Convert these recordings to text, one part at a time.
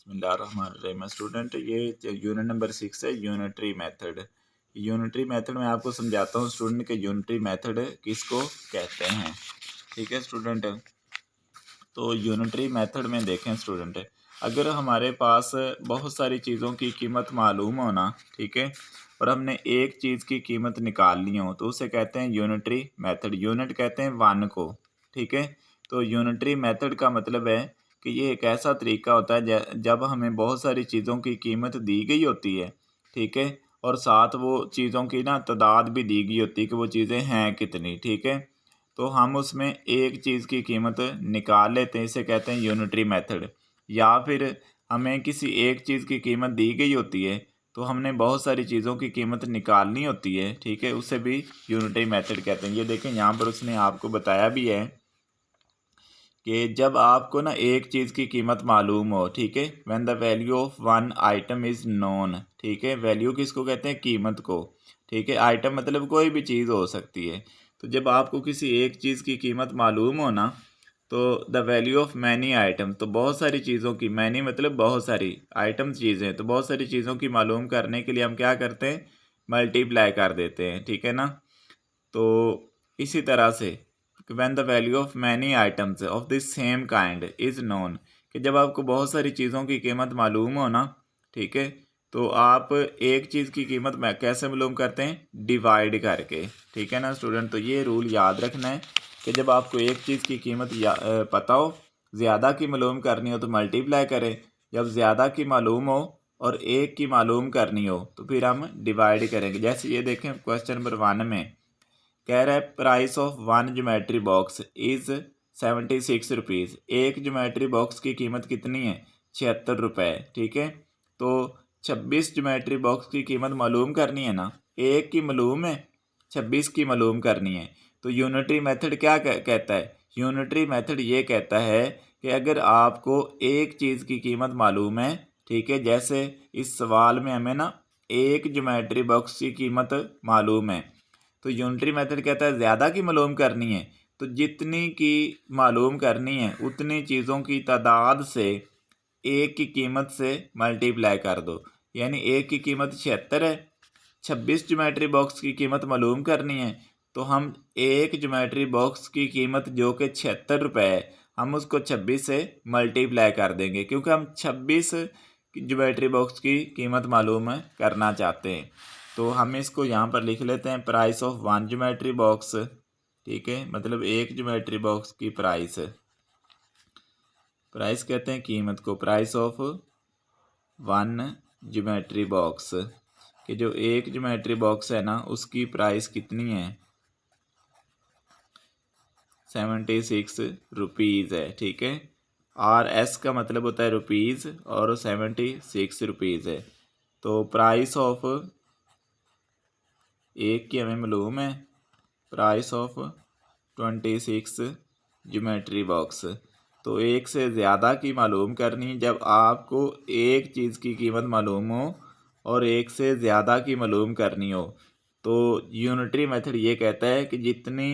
बिस्मिल्लाहिर्रहमानिर्रहीम। स्टूडेंट, ये unit number 6 है, यूनिटरी मेथड। यूनिटरी मेथड में आपको समझाता हूँ स्टूडेंट के यूनिटरी मेथड किसको कहते हैं। ठीक है स्टूडेंट, तो यूनिटरी मेथड में देखें स्टूडेंट, अगर हमारे पास बहुत सारी चीज़ों की कीमत मालूम होना, ठीक है, और हमने एक चीज़ की कीमत निकालनी हो तो उसे कहते हैं यूनिटरी मेथड। यूनिट कहते हैं वन को, ठीक है। तो यूनिटरी मेथड का मतलब है कि ये एक ऐसा तरीका होता है जब हमें बहुत सारी चीज़ों की कीमत दी गई होती है, ठीक है, और साथ वो चीज़ों की ना तादाद भी दी गई होती है कि वो चीज़ें हैं कितनी, ठीक है। तो हम उसमें एक चीज़ की कीमत निकाल लेते हैं, इसे कहते हैं यूनिटरी मेथड। या फिर हमें किसी एक चीज़ की कीमत दी गई होती है तो हमने बहुत सारी चीज़ों की कीमत निकालनी होती है, ठीक है, उसे भी यूनिटरी मेथड कहते हैं। ये देखें यहाँ पर उसने आपको बताया भी है कि जब आपको ना एक चीज़ की कीमत मालूम हो, ठीक है, when the value of one item is known, ठीक है, वैल्यू किसको कहते हैं, कीमत को, ठीक है। आइटम मतलब कोई भी चीज़ हो सकती है। तो जब आपको किसी एक चीज़ की कीमत मालूम हो ना, तो the value of many item, तो बहुत सारी चीज़ों की, मैनी मतलब बहुत सारी, आइटम चीज़ें, तो बहुत सारी चीज़ों की मालूम करने के लिए हम क्या करते हैं, मल्टीप्लाई कर देते हैं, ठीक है ना। तो इसी तरह से when the value of many items of the same kind is known, कि जब आपको बहुत सारी चीज़ों की कीमत मालूम हो ना, ठीक है, तो आप एक चीज़ की कीमत में कैसे मालूम करते हैं, डिवाइड करके, ठीक है ना स्टूडेंट। तो ये रूल याद रखना है कि जब आपको एक चीज़ की कीमत पता हो, ज़्यादा की मालूम करनी हो तो मल्टीप्लाई करें, जब ज़्यादा की मालूम हो और एक की मालूम करनी हो तो फिर हम डिवाइड करेंगे। जैसे ये देखें क्वेश्चन नंबर 1 में कह रहा है price of one geometry box is 76 rupees. एक ज्योमेट्री बॉक्स की कीमत कितनी है, 76 रुपये, ठीक है। तो 26 ज्योमेट्री बॉक्स की कीमत मालूम करनी है ना, एक की मालूम है, 26 की मालूम करनी है। तो यूनिटरी मेथड क्या कहता है, यूनिटरी मेथड ये कहता है कि अगर आपको एक चीज़ की कीमत मालूम है, ठीक है, जैसे इस सवाल में हमें ना एक ज्योमेट्री बॉक्स की कीमत मालूम है, तो यूनिटरी मेथड कहता है ज़्यादा की मालूम करनी है तो जितनी की मालूम करनी है उतनी चीज़ों की तादाद से एक की कीमत से मल्टीप्लाई कर दो। यानी एक की कीमत 76 है, 26 ज्योमेट्री बॉक्स की कीमत मालूम करनी है, तो हम एक ज्योमेट्री बॉक्स की कीमत जो कि 76 रुपये है, हम उसको 26 से मल्टीप्लाई कर देंगे क्योंकि हम 26 ज्योमेट्री बॉक्स की कीमत मालूम करना चाहते हैं। तो हम इसको यहाँ पर लिख लेते हैं price of one geometry box, ठीक है, मतलब एक ज्योमेट्री बॉक्स की प्राइस, प्राइस कहते हैं कीमत को, price of one geometry box, कि जो एक ज्योमेट्री बॉक्स है ना उसकी प्राइस कितनी है, 76 रुपीज़ है, ठीक है। RS का मतलब होता है रुपीज़ और 76 रुपीज़ है। तो प्राइस ऑफ एक की हमें मालूम है, प्राइस ऑफ 26 ज्योमेट्री बॉक्स। तो एक से ज़्यादा की मालूम करनी जब आपको एक चीज़ की कीमत मालूम हो और एक से ज़्यादा की मालूम करनी हो, तो यूनिटरी मेथड ये कहता है कि जितनी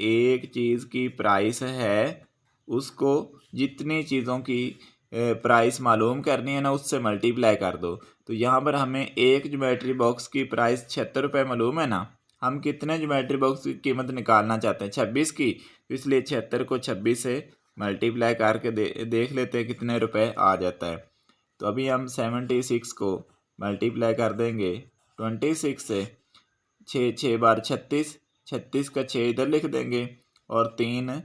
एक चीज़ की प्राइस है उसको जितनी चीज़ों की प्राइस मालूम करनी है ना उससे मल्टीप्लाई कर दो। तो यहाँ पर हमें एक ज्योमेट्री बॉक्स की प्राइस 76 रुपये मालूम है ना, हम कितने ज्योमेट्री बॉक्स की कीमत निकालना चाहते हैं, 26 की, तो इसलिए 76 को 26 से मल्टीप्लाई करके देख लेते हैं कितने रुपए आ जाता है। तो अभी हम 76 को मल्टीप्लाई कर देंगे 26 से, 6 बार 36, 36 का 6 इधर लिख देंगे और 3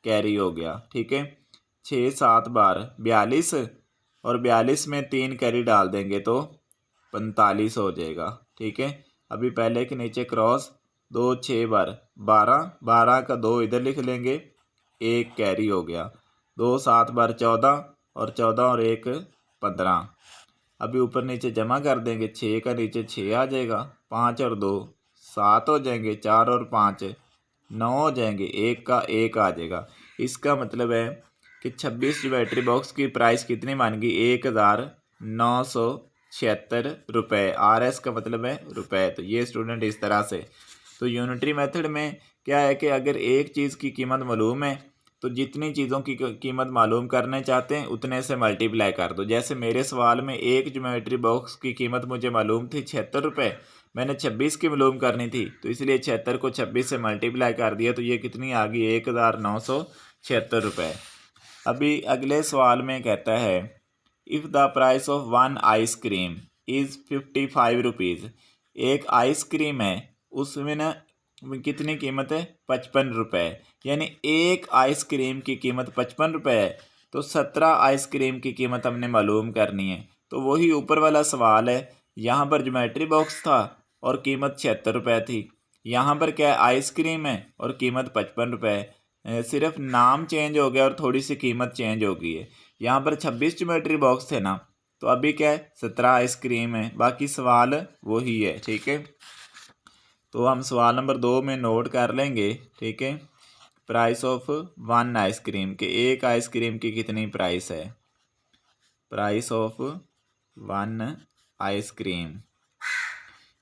कैरी हो गया, ठीक है। 6 7 बार 42 और 42 में 3 कैरी डाल देंगे तो 45 हो जाएगा, ठीक है। अभी पहले के नीचे क्रॉस, 2 6 बार 12, 12 का 2 इधर लिख लेंगे, 1 कैरी हो गया, 2 7 बार 14 और 14 और 1 15। अभी ऊपर नीचे जमा कर देंगे, 6 का नीचे 6 आ जाएगा, 5 और 2 7 हो जाएंगे, 4 और 5 9 हो जाएंगे, 1 का 1 आ जाएगा। इसका मतलब है कि 26 ज्योमेट्री बॉक्स की प्राइस कितनी बन गई, 1976 रुपये। RS का मतलब है रुपए। तो ये स्टूडेंट इस तरह से, तो यूनिटरी मेथड में क्या है कि अगर एक चीज़ की कीमत मालूम है तो जितनी चीज़ों की कीमत मालूम करने चाहते हैं उतने से मल्टीप्लाई कर दो। जैसे मेरे सवाल में एक ज्योमेट्री बॉक्स की कीमत मुझे मालूम थी 76 रुपये, मैंने 26 की मालूम करनी थी, तो इसलिए 76 को 26 से मल्टीप्लाई कर दिया, तो ये कितनी आ गई 1976 रुपये। अभी अगले सवाल में कहता है if the price of one ice cream is 55 rupees. एक आइसक्रीम है, उसमें ना कितनी कीमत है 55 रुपये, यानी एक आइसक्रीम की कीमत 55 रुपये है, तो 17 आइसक्रीम की कीमत हमने मालूम करनी है। तो वही ऊपर वाला सवाल है, यहाँ पर ज्योमेट्री बॉक्स था और कीमत 76 रुपये थी, यहाँ पर क्या है आइसक्रीम है और कीमत 55 रुपये है, सिर्फ नाम चेंज हो गया और थोड़ी सी कीमत चेंज हो गई है। यहाँ पर 26 ज्योमेट्री बॉक्स थे ना, तो अभी क्या है 17 आइसक्रीम है, बाकी सवाल वही है। ठीक है, तो हम सवाल नंबर 2 में नोट कर लेंगे। ठीक है, प्राइस ऑफ वन आइसक्रीम के, एक आइसक्रीम की कितनी प्राइस है, प्राइस ऑफ वन आइसक्रीम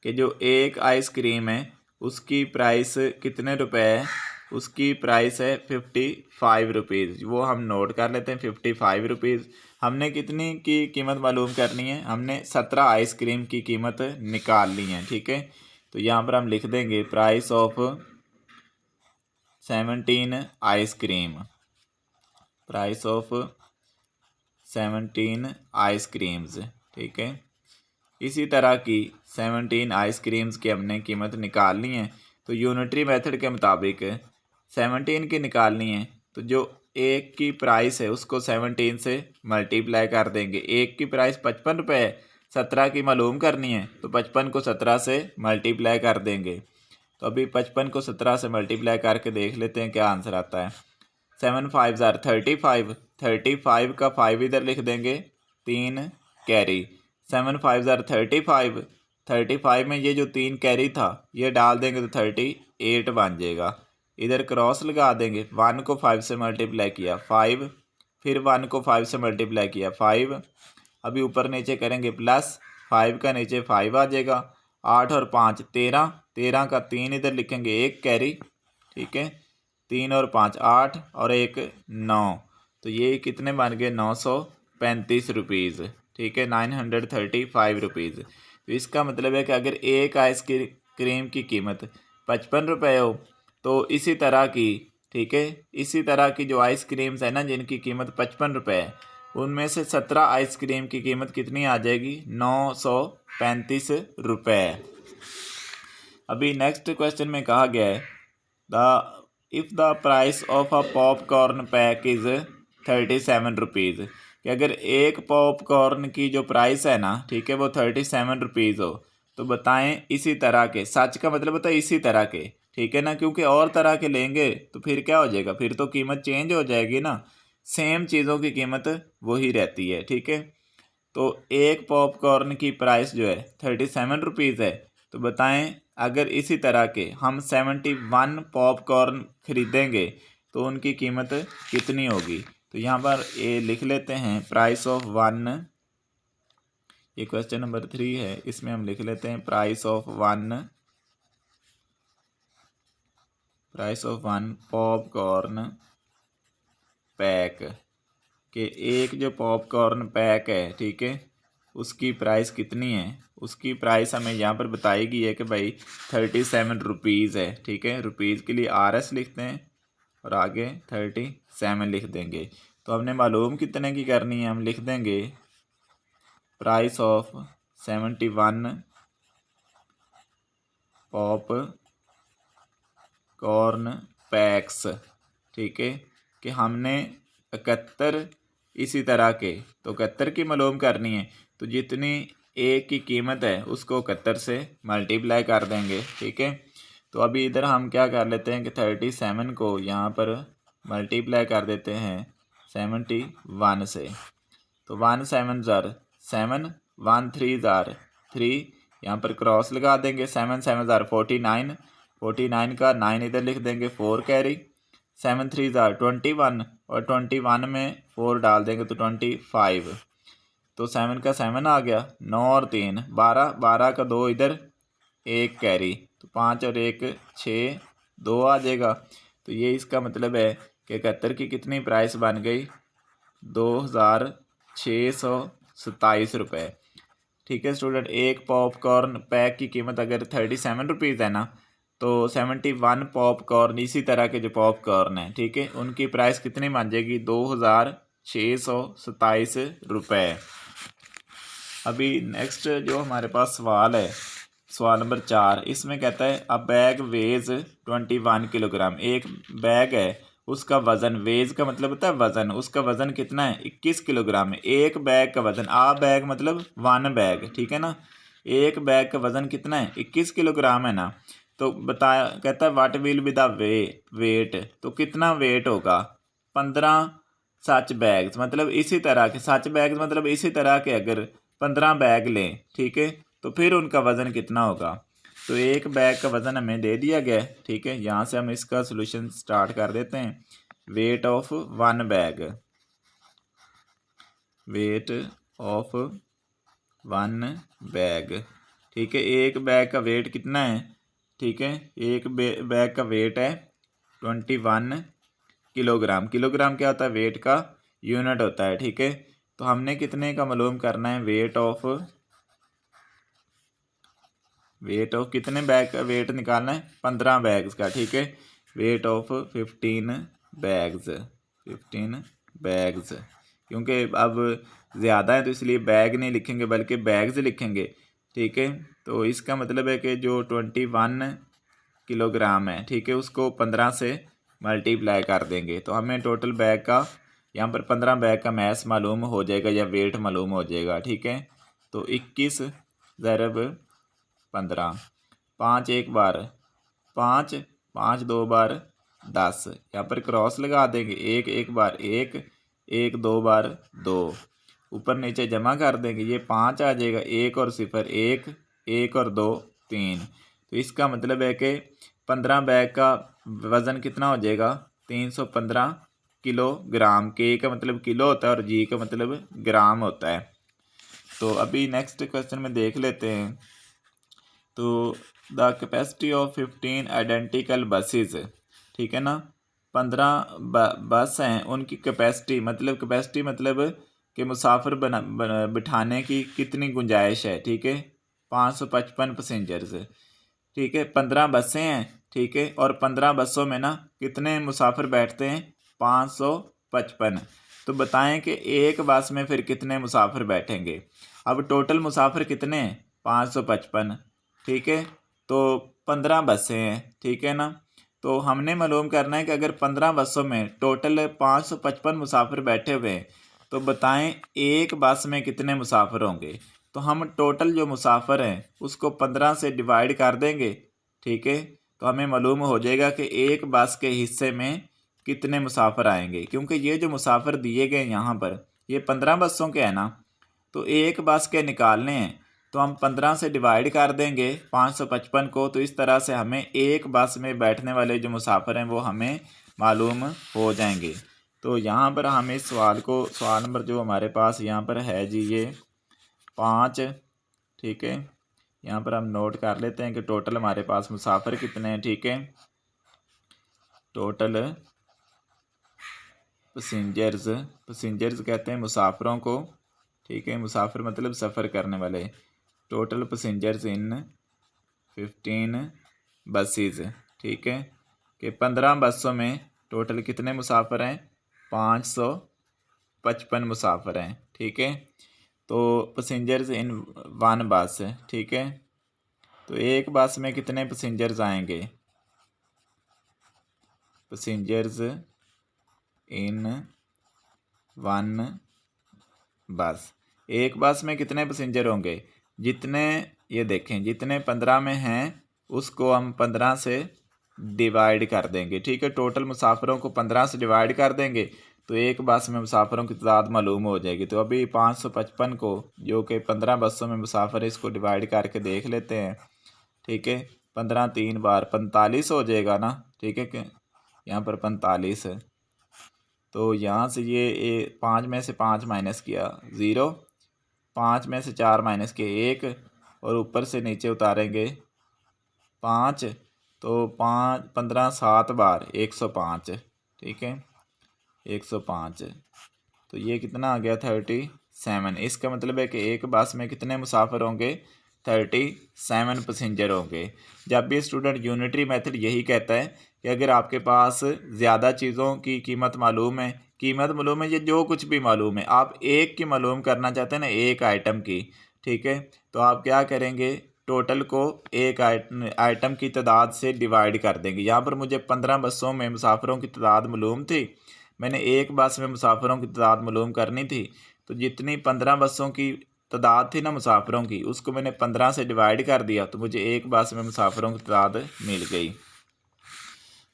के जो एक आइसक्रीम है उसकी प्राइस कितने रुपए है, उसकी प्राइस है 55 रुपीज़। वो हम नोट कर लेते हैं 55 रुपीज़। हमने कितनी की कीमत मालूम करनी है, हमने 17 आइसक्रीम की कीमत निकालनी है। ठीक है, तो यहाँ पर हम लिख देंगे price of 17 ice cream, price of 17 ice creams. ठीक है, इसी तरह की 17 आइसक्रीम्स की हमने कीमत निकालनी है, तो यूनिटरी मेथड के मुताबिक 17 की निकालनी है, तो जो एक की प्राइस है उसको 17 से मल्टीप्लाई कर देंगे। एक की प्राइस 55 रुपये है, 17 की मालूम करनी है, तो 55 को 17 से मल्टीप्लाई कर देंगे। तो अभी 55 को 17 से मल्टीप्लाई करके देख लेते हैं क्या आंसर आता है। 7 5 ज़ार 35, 35 का 5 इधर लिख देंगे, 3 कैरी। 7 5 ज़ार 35, 35 में ये जो 3 कैरी था ये डाल देंगे तो 38 बन जाएगा। इधर क्रॉस लगा देंगे, 1 को 5 से मल्टीप्लाई किया 5, फिर 1 को 5 से मल्टीप्लाई किया 5, अभी ऊपर नीचे करेंगे प्लस 5 का नीचे 5 आ जाएगा, 8 और 5 13, 13 का 3 इधर लिखेंगे 1 कैरी। ठीक है, 3 और 5 8 और 1 9, तो ये कितने बन गए 935 रुपीज़। ठीक है, 935 रुपीज़। तो इसका मतलब है कि अगर एक आइसक्रीम की कीमत 55 रुपये हो, तो इसी तरह की, ठीक है, इसी तरह की जो आइसक्रीम्स है ना जिनकी कीमत 55 रुपये है, उनमें से 17 आइसक्रीम की कीमत कितनी आ जाएगी 935 रुपये। अभी नेक्स्ट क्वेश्चन में कहा गया है if the price of a popcorn pack is 37 rupees, कि अगर एक पॉपकॉर्न की जो प्राइस है ना, ठीक है, वो 37 रुपीज़ हो, तो बताएं इसी तरह के, सच का मतलब होता है इसी तरह के, ठीक है ना, क्योंकि और तरह के लेंगे तो फिर क्या हो जाएगा, फिर तो कीमत चेंज हो जाएगी ना, सेम चीज़ों की कीमत वही रहती है। ठीक है, तो एक पॉपकॉर्न की प्राइस जो है 37 रुपीज़ है, तो बताएं अगर इसी तरह के हम 71 पॉपकॉर्न खरीदेंगे तो उनकी कीमत कितनी होगी। तो यहाँ पर ये लिख लेते हैं प्राइस ऑफ वन, ये क्वेश्चन नंबर 3 है, इसमें हम लिख लेते हैं price of one popcorn pack, कि एक जो पॉपकॉर्न पैक है, ठीक है, उसकी प्राइस कितनी है, उसकी प्राइस हमें यहाँ पर बताई गई है कि भाई 37 रुपीज़ है। ठीक है, रुपीज़ के लिए RS लिखते हैं और आगे 37 लिख देंगे। तो हमने मालूम कितने की करनी है, हम लिख देंगे प्राइस ऑफ 71 पॉपकॉर्न पैक्स। ठीक है, कि हमने 71 इसी तरह के, तो 71 की मालूम करनी है, तो जितनी एक की कीमत है उसको 71 से मल्टीप्लाई कर देंगे। ठीक है, तो अभी इधर हम क्या कर लेते हैं कि 37 को यहाँ पर मल्टीप्लाई कर देते हैं 71 से, तो 1 7 ज़ार 7, 1 3 ज़ार 3, यहाँ पर क्रॉस लगा देंगे, 7 7 ज़ार 49, 49 का 9 इधर लिख देंगे 4 कैरी, 7 3 ज़ार 21 और 21 में 4 डाल देंगे तो 25, तो 7 का 7 आ गया, 9 और 3 12, 12 का 2 इधर 1 कैरी, तो 5 और 1 6, 2 आ जाएगा। तो ये इसका मतलब है कि 71 की कितनी प्राइस बन गई 2627 रुपये। ठीक है स्टूडेंट, एक पॉपकॉर्न पैक की कीमत अगर 37 रुपीज़ है ना, तो 71 पॉपकॉर्न इसी तरह के जो पॉपकॉर्न हैं, ठीक है, उनकी प्राइस कितनी बन जाएगी 2627 रुपये। अभी नेक्स्ट जो हमारे पास सवाल है, सवाल नंबर 4, इसमें कहता है अ बैग वेज 21 किलोग्राम। एक बैग है, उसका वज़न, वेज का मतलब होता है वज़न, उसका वज़न कितना है 21 किलोग्राम है। एक बैग का वज़न, आ बैग मतलब वन बैग, ठीक है ना, एक बैग का वज़न कितना है 21 किलोग्राम है ना। तो बताया, कहता है what will be the weight, तो कितना वेट होगा 15 सच बैग्स, मतलब इसी तरह के, सच बैग्स मतलब इसी तरह के अगर 15 बैग लें, ठीक है, तो फिर उनका वज़न कितना होगा। तो एक बैग का वज़न हमें दे दिया गया है, ठीक है, यहाँ से हम इसका सॉल्यूशन स्टार्ट कर देते हैं। Weight of one bag, weight of one bag, ठीक है, एक बैग का वेट कितना है, ठीक है, एक बैग का वेट है 21 किलोग्राम। किलोग्राम क्या होता है, वेट का यूनिट होता है, ठीक है। तो हमने कितने का मालूम करना है, वेट ऑफ कितने बैग का वेट निकालना है 15 बैग्स का, ठीक है, वेट ऑफ 15 बैग्स, क्योंकि अब ज़्यादा है तो इसलिए बैग नहीं लिखेंगे बल्कि बैग्स लिखेंगे, ठीक है। तो इसका मतलब है कि जो 21 किलोग्राम है, ठीक है, उसको 15 से मल्टीप्लाई कर देंगे तो हमें टोटल बैग का, यहाँ पर 15 बैग का मैस मालूम हो जाएगा या वेट मालूम हो जाएगा, ठीक है। तो 21 ज़रब 15, 5 एक बार 5, 5 दो बार 10, यहाँ पर क्रॉस लगा देंगे, एक एक बार एक, एक दो बार 2, ऊपर नीचे जमा कर देंगे, ये 5 आ जाएगा, एक और सिफर एक, एक और 2 3। तो इसका मतलब है कि 15 बैग का वज़न कितना हो जाएगा 315 किलोग्राम। के का मतलब किलो होता है और जी का मतलब ग्राम होता है। तो अभी नेक्स्ट क्वेश्चन में देख लेते हैं। तो the capacity of 15 identical buses, ठीक है ना, 15 बस हैं, उनकी कैपेसिटी मतलब कि मुसाफिर बिठाने की कितनी गुंजाइश है, ठीक है, 555 पैसेंजर्स, ठीक है, 15 बसें हैं, ठीक है, और 15 बसों में ना कितने मुसाफिर बैठते हैं 555। तो बताएं कि एक बस में फिर कितने मुसाफिर बैठेंगे। अब टोटल मुसाफिर कितने हैं 555, ठीक है, तो 15 बसें हैं, ठीक है ना। तो हमने मालूम करना है कि अगर 15 बसों में टोटल 555 मुसाफिर बैठे हुए हैं तो बताएं एक बस में कितने मुसाफिर होंगे। तो हम टोटल जो मुसाफिर हैं उसको 15 से डिवाइड कर देंगे, ठीक है, तो हमें मालूम हो जाएगा कि एक बस के हिस्से में कितने मुसाफिर आएंगे। क्योंकि ये जो मुसाफिर दिए गए यहाँ पर ये 15 बसों के हैं ना, तो एक बस के निकालने हैं तो हम 15 से डिवाइड कर देंगे 555 को, तो इस तरह से हमें एक बस में बैठने वाले जो मुसाफिर हैं वो हमें मालूम हो जाएंगे। तो यहाँ पर हम इस सवाल को, सवाल नंबर जो हमारे पास यहाँ पर है जी ये 5, ठीक है, यहाँ पर हम नोट कर लेते हैं कि टोटल हमारे पास मुसाफिर कितने हैं, ठीक है, टोटल पैसेंजर्स कहते हैं मुसाफिरों को, ठीक है, मुसाफिर मतलब सफ़र करने वाले। टोटल पैसेंजर्स इन 15 बसेस, ठीक है, कि 15 बसों में टोटल कितने मुसाफिर हैं 555 मुसाफिर हैं, ठीक है। तो पैसेंजर्स इन वन बस, ठीक है, तो एक बस में कितने पैसेंजर्स आएंगे, पैसेंजर्स इन वन बस, एक बस में कितने पैसेंजर होंगे, जितने, ये देखें, जितने 15 में हैं उसको हम 15 से डिवाइड कर देंगे, ठीक है, टोटल मुसाफिरों को 15 से डिवाइड कर देंगे तो एक बस में मुसाफिरों की तादाद मालूम हो जाएगी। तो अभी 555 को जो कि 15 बसों में मुसाफिर, इसको डिवाइड करके देख लेते हैं, ठीक है, 15 3 बार 45 हो जाएगा ना, ठीक है, कि यहाँ पर 45 है। तो यहाँ से ये 5 में से 5 माइनस किया 0, 5 में से 4 माइनस किया 1, और ऊपर से नीचे उतारेंगे 5, तो 5 15 7 बार 105, ठीक है, 105। तो ये कितना आ गया 37। इसका मतलब है कि एक बस में कितने मुसाफिर होंगे 37 पैसेंजर होंगे। जब भी स्टूडेंट यूनिटरी मेथड यही कहता है कि अगर आपके पास ज़्यादा चीज़ों की कीमत मालूम है, ये जो कुछ भी मालूम है, आप एक की मालूम करना चाहते हैं ना, एक आइटम की, ठीक है, तो आप क्या करेंगे, टोटल को एक आइटम की तादाद से डिवाइड कर देंगे। यहाँ पर मुझे 15 बसों में मुसाफिरों की तादाद मालूम थी, मैंने एक बस में मुसाफिरों की तादाद मालूम करनी थी, तो जितनी 15 बसों की तादाद थी ना मुसाफिरों की, उसको मैंने 15 से डिवाइड कर दिया, तो मुझे एक बस में मुसाफिरों की तादाद मिल गई।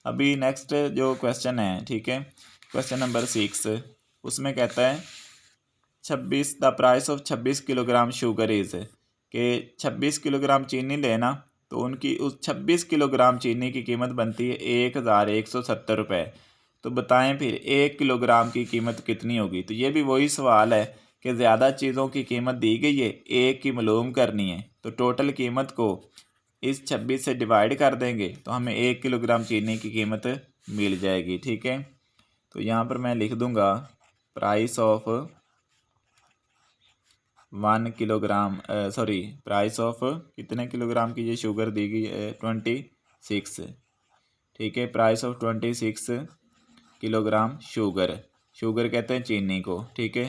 अभी नेक्स्ट जो क्वेश्चन है, ठीक है, क्वेश्चन नंबर 6, उसमें कहता है 26 the price of 26 kilogram sugar is, के 26 किलोग्राम चीनी लेना, तो उनकी उस 26 किलोग्राम चीनी की कीमत बनती है 1170 रुपये। तो बताएं फिर 1 किलोग्राम की कीमत कितनी होगी। तो ये भी वही सवाल है कि ज़्यादा चीज़ों की कीमत दी गई है, एक की मालूम करनी है, तो टोटल कीमत को इस 26 से डिवाइड कर देंगे तो हमें 1 किलोग्राम चीनी की कीमत मिल जाएगी, ठीक है। तो यहाँ पर मैं लिख दूँगा price of 1 kilogram, price of कितने किलोग्राम की ये शुगर दी गई है 26, ठीक है, प्राइस ऑफ 26 किलोग्राम शुगर कहते हैं चीनी को, ठीक है।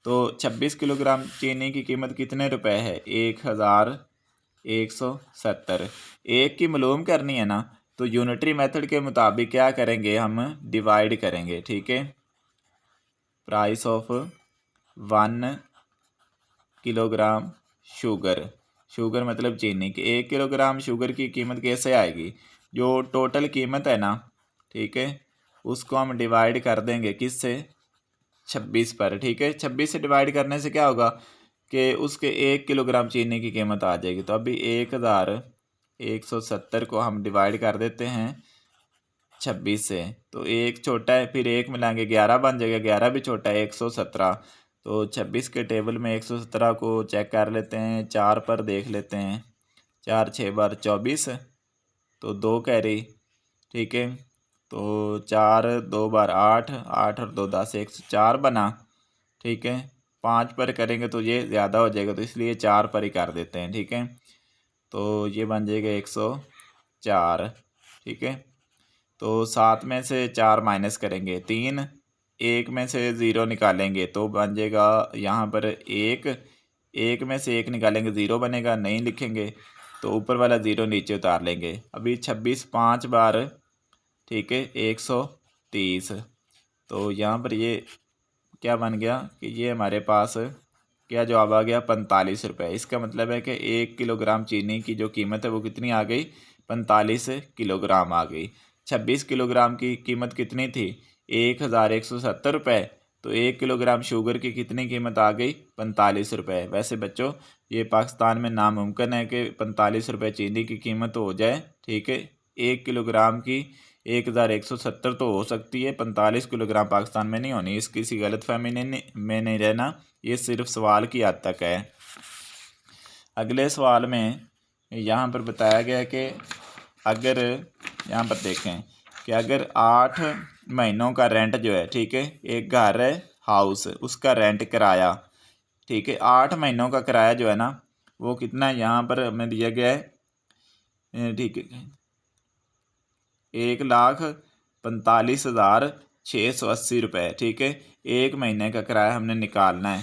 तो 26 किलोग्राम चीनी की कीमत कितने रुपए है, 1170। एक की मालूम करनी है ना, तो यूनिटरी मेथड के मुताबिक क्या करेंगे, हम डिवाइड करेंगे, ठीक है। प्राइस ऑफ 1 किलोग्राम शुगर मतलब चीनी की, 1 किलोग्राम शुगर की कीमत कैसे आएगी, जो टोटल कीमत है ना, ठीक है, उसको हम डिवाइड कर देंगे किससे, 26 पर, ठीक है। 26 से डिवाइड करने से क्या होगा कि उसके 1 किलोग्राम चीनी की कीमत आ जाएगी। तो अभी 1170 को हम डिवाइड कर देते हैं 26 से, तो एक छोटा है, फिर एक मिलाएंगे 11 बन जाएगा, 11 भी छोटा है, 117। तो 26 के टेबल में 117 को चेक कर लेते हैं, 4 पर देख लेते हैं, 4 6 बार 24, तो 2 कैरी, ठीक है। तो 4 2 बार 8, 8 और 2 10, 104 बना, ठीक है। 5 पर करेंगे तो ये ज़्यादा हो जाएगा, तो इसलिए 4 पर ही कर देते हैं, ठीक है। तो ये बन जाएगा 104, ठीक है। तो 7 में से 4 माइनस करेंगे 3, 1 में से 0 निकालेंगे तो बन जाएगा यहाँ पर 1 में से 1 निकालेंगे 0 बनेगा, नहीं लिखेंगे तो ऊपर वाला 0 नीचे उतार लेंगे। अभी 26 5 बार, ठीक है, 130। तो यहाँ पर ये क्या बन गया कि ये हमारे पास क्या जवाब आ गया, 45 रुपये। इसका मतलब है कि 1 किलोग्राम चीनी की जो कीमत है वो कितनी आ गई, 45 किलोग्राम आ गई। 26 किलोग्राम की कीमत कितनी थी, 1170 रुपये, तो 1 किलोग्राम शुगर की कितनी कीमत आ गई, 45 रुपये। वैसे बच्चों ये पाकिस्तान में नामुमकिन है कि 45 रुपये चीनी की कीमत हो जाए, ठीक है। 1 किलोग्राम की 1170 तो हो सकती है, 45 किलोग्राम पाकिस्तान में नहीं होनी। इस किसी गलतफहमी में नहीं रहना, ये सिर्फ सवाल की हद तक है। अगले सवाल में यहाँ पर बताया गया है कि अगर यहाँ पर देखें कि अगर 8 महीनों का रेंट जो है, ठीक है, एक घर है हाउस, उसका रेंट किराया, ठीक है, 8 महीनों का किराया जो है ना वो कितना है, यहाँ पर हमें दिया गया है, ठीक है, 1,45,680 रुपये, ठीक है। 1 महीने का किराया हमने निकालना है,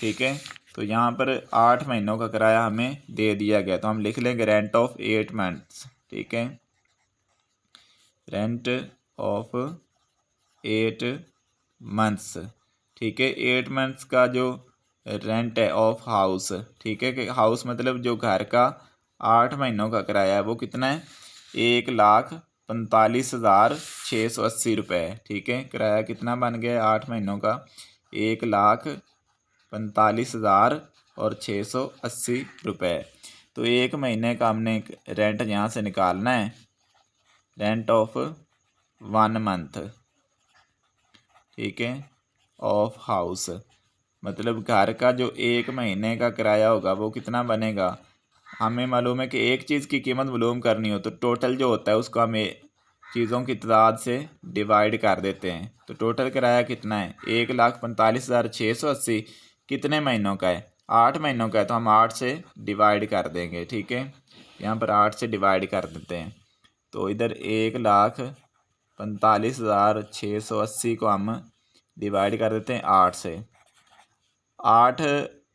ठीक है। तो यहाँ पर 8 महीनों का किराया हमें दे दिया गया, तो हम लिख लेंगे रेंट ऑफ 8 मंथ्स, ठीक है, रेंट ऑफ 8 मंथ्स, ठीक है। 8 मंथ्स का जो रेंट है ऑफ हाउस, ठीक है, कि हाउस मतलब जो घर का 8 महीनों का किराया है वो कितना है, 1,45,680 रुपये, ठीक है। किराया कितना बन गया 8 महीनों का, 1,45,680 रुपये। तो 1 महीने का हमने रेंट यहाँ से निकालना है, रेंट ऑफ 1 मंथ, ठीक है, ऑफ हाउस मतलब घर का जो 1 महीने का किराया होगा वो कितना बनेगा। हमें मालूम है कि एक चीज़ की कीमत मालूम करनी हो तो टोटल जो होता है उसको हमें चीज़ों की तादाद से डिवाइड कर देते हैं। तो टोटल किराया कितना है, 1,45,680 कितने महीनों का है, 8 महीनों का है। तो हम 8 से डिवाइड कर देंगे, ठीक है, यहाँ पर 8 से डिवाइड कर देते हैं। तो इधर 1,45,680 को हम डिवाइड कर देते हैं 8 से। 8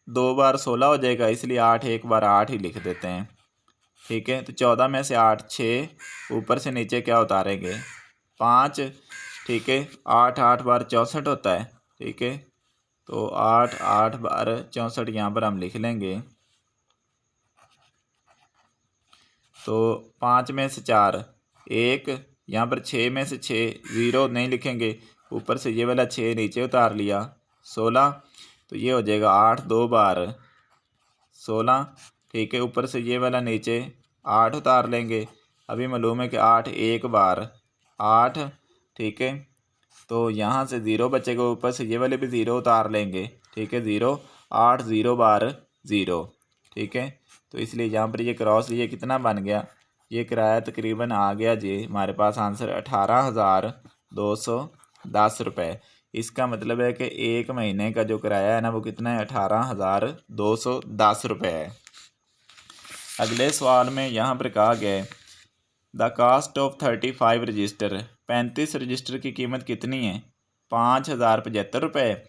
2 बार 16 हो जाएगा, इसलिए 8 एक बार 8 ही लिख देते हैं, ठीक है। तो 14 में से 8 6, ऊपर से नीचे क्या उतारेंगे 5, ठीक है। 8 8 बार 64 होता है, ठीक है। तो 8 8 बार 64 यहाँ पर हम लिख लेंगे। तो 5 में से 4 1, यहाँ पर 6 में से 6 0 नहीं लिखेंगे, ऊपर से ये वाला 6 नीचे उतार लिया 16। तो ये हो जाएगा 8 2 बार 16, ठीक है। ऊपर से ये वाला नीचे 8 उतार लेंगे। अभी मालूम है कि 8 एक बार 8, ठीक है। तो यहाँ से 0 बचेगा, ऊपर से ये वाले भी 0 उतार लेंगे, ठीक है। 0 8 0 बार 0, ठीक है। तो इसलिए यहाँ पर ये क्रॉस ये कितना बन गया, ये किराया तकरीबन आ गया जी हमारे पास आंसर 18,210 रुपये। इसका मतलब है कि एक महीने का जो किराया है ना वो कितना है, 18,210 रुपये है। अगले सवाल में यहाँ पर कहा गया है the cost of 35 register, 35 register की कीमत कितनी है, 5,075 रुपये।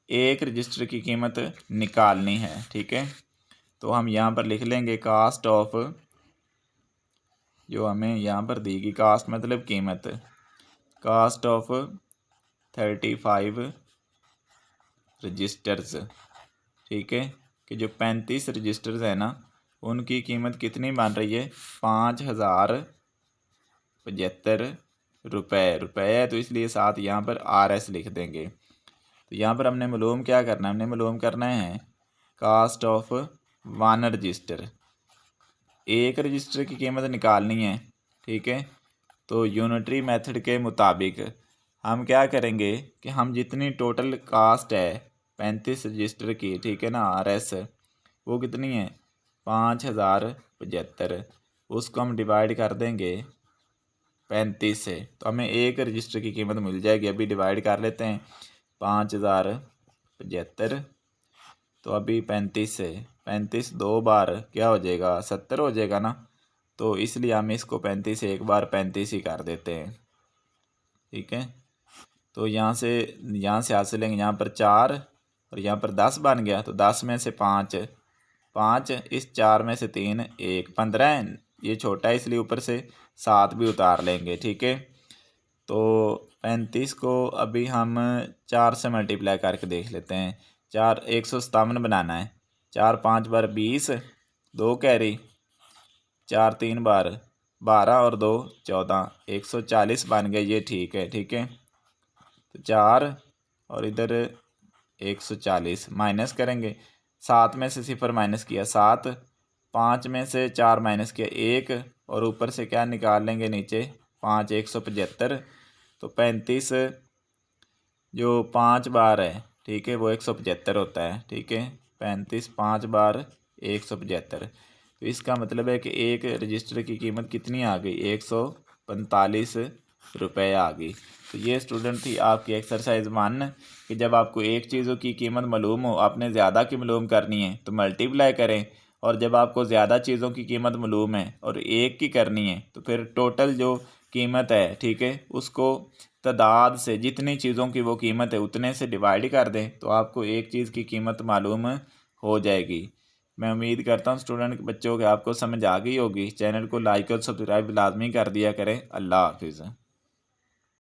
एक रजिस्टर की कीमत निकालनी है, ठीक है। तो हम यहाँ पर लिख लेंगे कास्ट ऑफ, जो हमें यहाँ पर दी गई कास्ट मतलब कीमत, कास्ट ऑफ 35 रजिस्टर्स, ठीक है। कि जो 35 रजिस्टर्स है ना उनकी कीमत कितनी बन रही है, 5,075 रुपये है। तो इसलिए साथ यहाँ पर RS लिख देंगे। तो यहाँ पर हमने मालूम क्या करना है, हमने मालूम करना है कास्ट ऑफ 1 रजिस्टर, एक रजिस्टर की कीमत निकालनी है, ठीक है। तो यूनिटरी मेथड के मुताबिक हम क्या करेंगे कि हम जितनी टोटल कास्ट है 35 रजिस्टर की, ठीक है ना, RS वो कितनी है 5,075, उसको हम डिवाइड कर देंगे 35 से। तो हमें एक रजिस्टर की कीमत मिल जाएगी। अभी डिवाइड कर लेते हैं 5,075, तो अभी 35 से 35 2 बार क्या हो जाएगा 70 हो जाएगा ना। तो इसलिए हम इसको 35 से एक बार 35 ही कर देते हैं, ठीक है। तो यहाँ से हासिल लेंगे, यहाँ पर 4 और यहाँ पर 10 बन गया। तो 10 में से 5 5, इस 4 में से 3 1 15 है, ये छोटा है इसलिए ऊपर से 7 भी उतार लेंगे, ठीक है। तो 35 को अभी हम 4 से मल्टीप्लाई करके देख लेते हैं। 4 157 बनाना है, 4 5 बार 20, 2 कैरी, 4 3 बार 12 और 2 14, 140 बन गया, ये ठीक है, ठीक है। तो 4 और इधर 140 माइनस करेंगे, 7 में से 0 माइनस किया 7, 5 में से 4 माइनस किया 1 और ऊपर से क्या निकाल लेंगे नीचे 5 175। तो 35 जो 5 बार है, ठीक है, वो 175 होता है, ठीक है। 35 5 बार 175। तो इसका मतलब है कि एक रजिस्टर की कीमत कितनी आ गई, 145 रुपये आ गई। तो ये स्टूडेंट थी आपकी एक्सरसाइज 1 कि जब आपको एक चीज़ों की कीमत मालूम हो, आपने ज़्यादा की मालूम करनी है तो मल्टीप्लाई करें, और जब आपको ज़्यादा चीज़ों की कीमत मालूम है और एक की करनी है तो फिर टोटल जो कीमत है, ठीक है, उसको तादाद से जितनी चीज़ों की वो कीमत है उतने से डिवाइड कर दें तो आपको एक चीज़ की कीमत मालूम हो जाएगी। मैं उम्मीद करता हूँ स्टूडेंट बच्चों के आपको समझ आ गई होगी। चैनल को लाइक और सब्सक्राइब लाजमी कर दिया करें। अल्लाह हाफिज़।